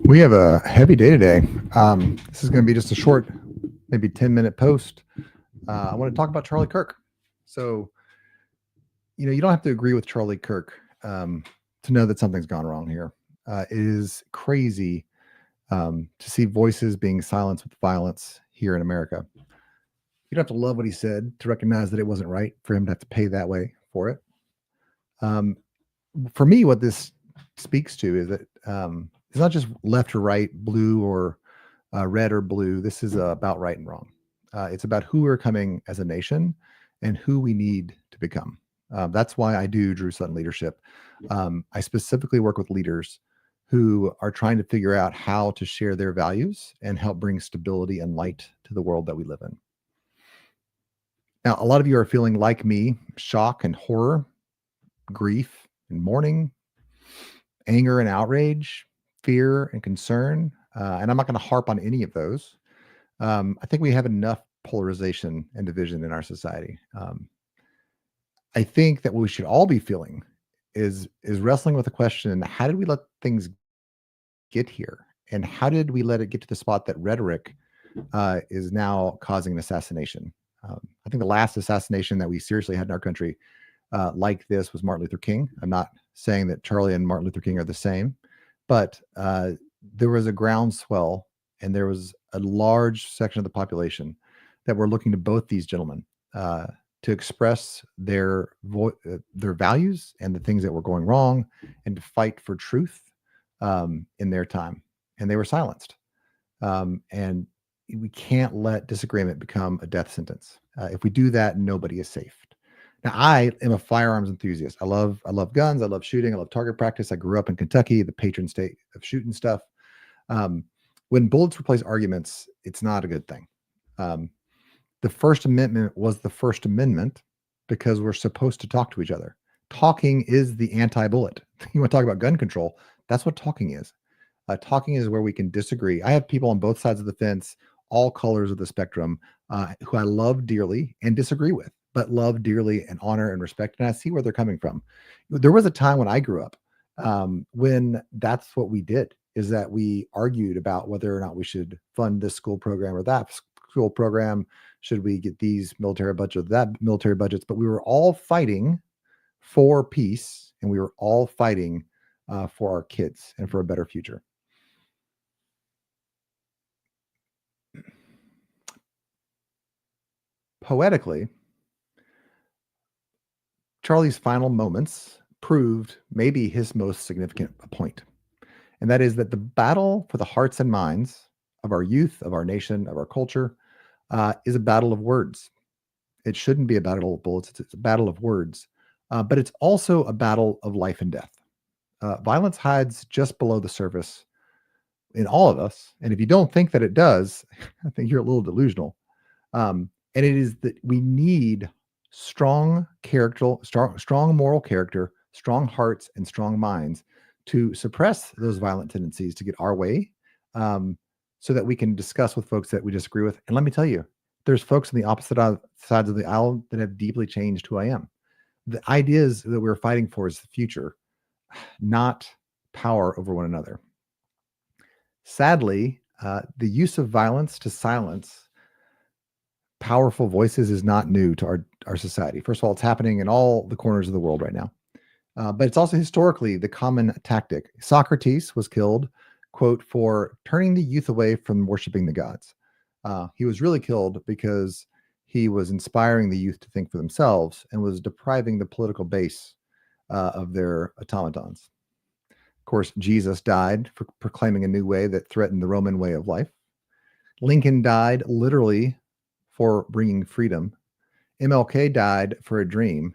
We have a heavy day today. This is going to be just a short, maybe 10-minute post. I want to talk about Charlie Kirk. So, you don't have to agree with Charlie Kirk to know that something's gone wrong here. It is crazy to see voices being silenced with violence here in America. You don't have to love what he said to recognize that it wasn't right for him to have to pay that way for it. For me, what this speaks to is that it's not just left or right, blue or red or blue. This is about right and wrong. It's about who we're coming as a nation and who we need to become. That's why I do Jerusalem leadership. I specifically work with leaders who are trying to figure out how to share their values and help bring stability and light to the world that we live in. Now, a lot of you are feeling like me, shock and horror, grief and mourning, anger and outrage, fear and concern. And I'm not going to harp on any of those. I think we have enough polarization and division in our society. I think that what we should all be feeling is wrestling with the question: how did we let things get here, and how did we let it get to the spot that rhetoric is now causing an assassination? I think the last assassination that we seriously had in our country like this was Martin Luther King. I'm not saying that Charlie and Martin Luther King are the same, but there was a groundswell, and there was a large section of the population that were looking to both these gentlemen to express their values and the things that were going wrong, and to fight for truth in their time. And they were silenced. And we can't let disagreement become a death sentence. If we do that, nobody is safe. Now, I am a firearms enthusiast. I love guns. I love shooting. I love target practice. I grew up in Kentucky, the patron state of shooting stuff. When bullets replace arguments, it's not a good thing. The First Amendment was the First Amendment because we're supposed to talk to each other. Talking is the anti-bullet. You want to talk about gun control? That's what talking is. Talking is where we can disagree. I have people on both sides of the fence, all colors of the spectrum, who I love dearly and disagree with, but love dearly and honor and respect. And I see where they're coming from. There was a time when I grew up when that's what we did, is that we argued about whether or not we should fund this school program or that school program. Should we get these military budgets, that military budgets? But we were all fighting for peace, and we were all fighting for our kids and for a better future. Poetically, Charlie's final moments proved maybe his most significant point. And that is that the battle for the hearts and minds of our youth, of our nation, of our culture, is a battle of words. It shouldn't be a battle of bullets. It's a battle of words. But it's also a battle of life and death. Violence hides just below the surface in all of us. And if you don't think that it does, I think you're a little delusional. And it is that we need strong character, strong moral character, strong hearts, and strong minds to suppress those violent tendencies to get our way, so that we can discuss with folks that we disagree with. And let me tell you, there's folks on the opposite sides of the aisle that have deeply changed who I am. The ideas that we're fighting for is the future, not power over one another. Sadly, the use of violence to silence powerful voices is not new to our society. First of all, it's happening in all the corners of the world right now. But it's also historically the common tactic. Socrates was killed, quote, for turning the youth away from worshiping the gods. He was really killed because he was inspiring the youth to think for themselves and was depriving the political base of their automatons. Of course, Jesus died for proclaiming a new way that threatened the Roman way of life. Lincoln died literally for bringing freedom. MLK died for a dream.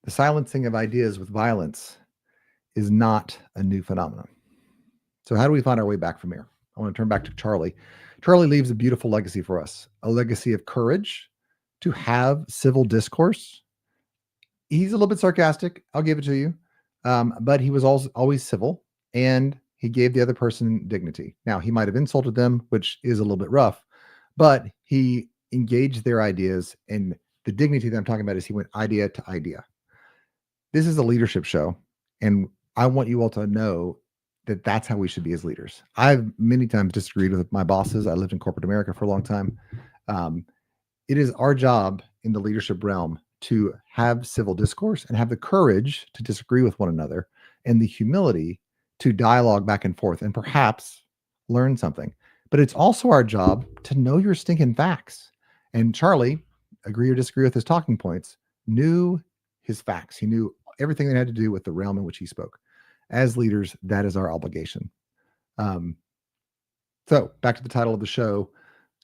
The silencing of ideas with violence is not a new phenomenon. So how do we find our way back from here? I want to turn back to Charlie. Charlie leaves a beautiful legacy for us, a legacy of courage to have civil discourse. He's a little bit sarcastic, I'll give it to you, but he was always civil, and he gave the other person dignity. Now, he might have insulted them, which is a little bit rough, but he engaged their ideas, and the dignity that I'm talking about is he went idea to idea. This is a leadership show, and I want you all to know that that's how we should be as leaders. I've many times disagreed with my bosses. I lived in corporate America for a long time. Um, it is our job in the leadership realm to have civil discourse and have the courage to disagree with one another and the humility to dialogue back and forth and perhaps learn something. But it's also our job to know your stinking facts. And Charlie, agree or disagree with his talking points, knew his facts. He knew everything that had to do with the realm in which he spoke. As leaders, that is our obligation. Um, so back to the title of the show,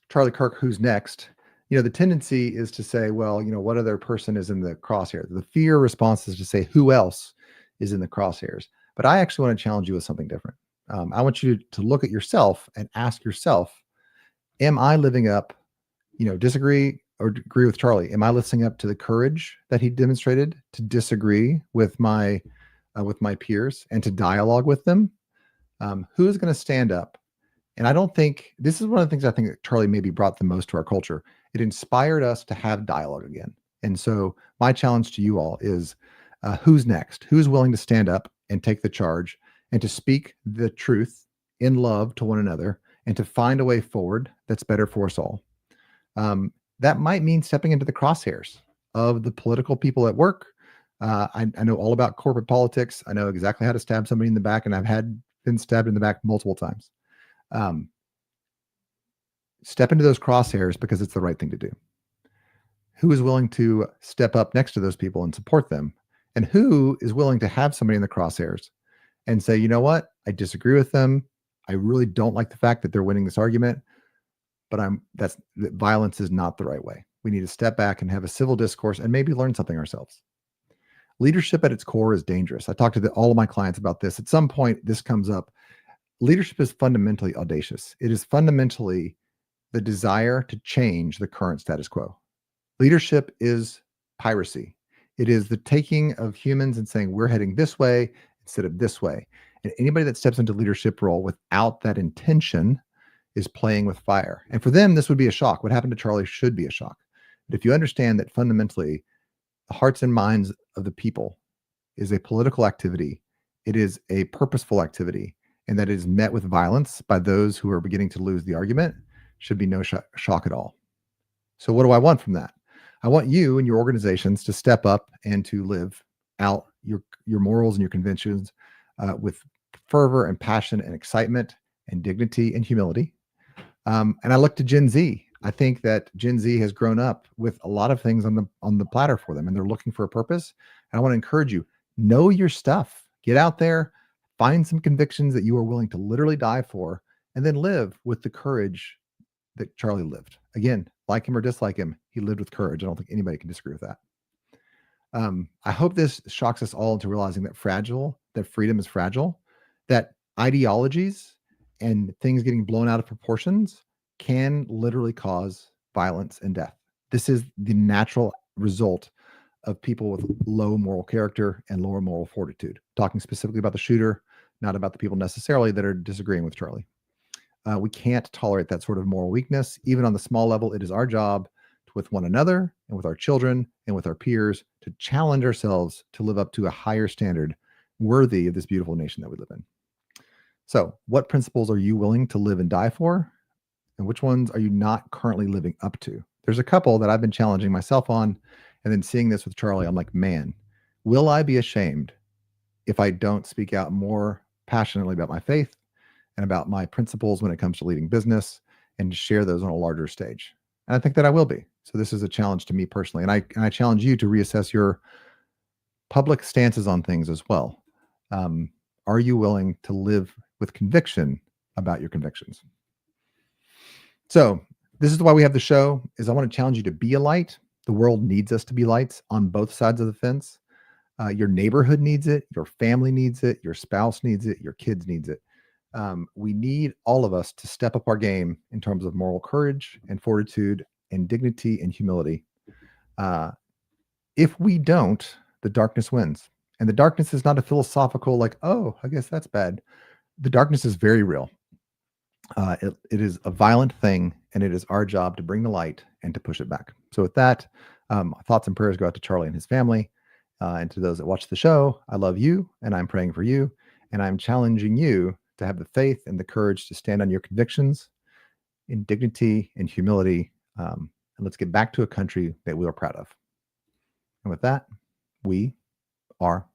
Charlie Kirk, who's next? The tendency is to say, well, what other person is in the crosshairs? The fear response is to say, who else is in the crosshairs? But I actually want to challenge you with something different. I want you to look at yourself and ask yourself, am I living up, disagree or agree with Charlie? Am I listening up to the courage that he demonstrated to disagree with my peers and to dialogue with them? Who is going to stand up? And I don't think this is one of the things I think that Charlie maybe brought the most to our culture. It inspired us to have dialogue again. And so my challenge to you all is who's next? Who's willing to stand up and take the charge and to speak the truth in love to one another and to find a way forward that's better for us all? That might mean stepping into the crosshairs of the political people at work. I know all about corporate politics. I know exactly how to stab somebody in the back, and I've been stabbed in the back multiple times. Step into those crosshairs because it's the right thing to do. Who is willing to step up next to those people and support them? And who is willing to have somebody in the crosshairs and say, you know what? I disagree with them. I really don't like the fact that they're winning this argument, but that violence is not the right way. We need to step back and have a civil discourse and maybe learn something ourselves. Leadership at its core is dangerous. I talk to all of my clients about this. At some point, this comes up. Leadership is fundamentally audacious. It is fundamentally the desire to change the current status quo. Leadership is piracy. It is the taking of humans and saying, we're heading this way instead of this way. And anybody that steps into leadership role without that intention is playing with fire. And for them, this would be a shock. What happened to Charlie should be a shock. But if you understand that fundamentally, the hearts and minds of the people is a political activity, it is a purposeful activity, and that it is met with violence by those who are beginning to lose the argument, should be no shock at all. So what do I want from that? I want you and your organizations to step up and to live out your morals and your convictions with fervor and passion and excitement and dignity and humility. And I look to Gen Z. I think that Gen Z has grown up with a lot of things on the platter for them, and they're looking for a purpose. And I want to encourage you, know your stuff. Get out there, find some convictions that you are willing to literally die for, and then live with the courage that Charlie lived. Again, like him or dislike him, he lived with courage. I don't think anybody can disagree with that. I hope this shocks us all into realizing that freedom is fragile, that ideologies and things getting blown out of proportions can literally cause violence and death. This is the natural result of people with low moral character and lower moral fortitude. Talking specifically about the shooter, not about the people necessarily that are disagreeing with Charlie. We can't tolerate that sort of moral weakness. Even on the small level, it is our job with one another and with our children and with our peers to challenge ourselves to live up to a higher standard worthy of this beautiful nation that we live in. So, what principles are you willing to live and die for? And which ones are you not currently living up to? There's a couple that I've been challenging myself on, and then seeing this with Charlie, I'm like, man, will I be ashamed if I don't speak out more passionately about my faith and about my principles when it comes to leading business and to share those on a larger stage? And I think that I will be. So this is a challenge to me personally. And I challenge you to reassess your public stances on things as well. Are you willing to live with conviction about your convictions? So this is why we have the show, is I want to challenge you to be a light. The world needs us to be lights on both sides of the fence. Your neighborhood needs it. Your family needs it. Your spouse needs it. Your kids needs it. We need all of us to step up our game in terms of moral courage and fortitude and dignity and humility. If we don't, the darkness wins. And the darkness is not a philosophical, like, oh, I guess that's bad. The darkness is very real. It is a violent thing, and it is our job to bring the light and to push it back. So with that, thoughts and prayers go out to Charlie and his family. And to those that watch the show, I love you and I'm praying for you. And I'm challenging you to have the faith and the courage to stand on your convictions in dignity and humility. And let's get back to a country that we are proud of. And with that, we are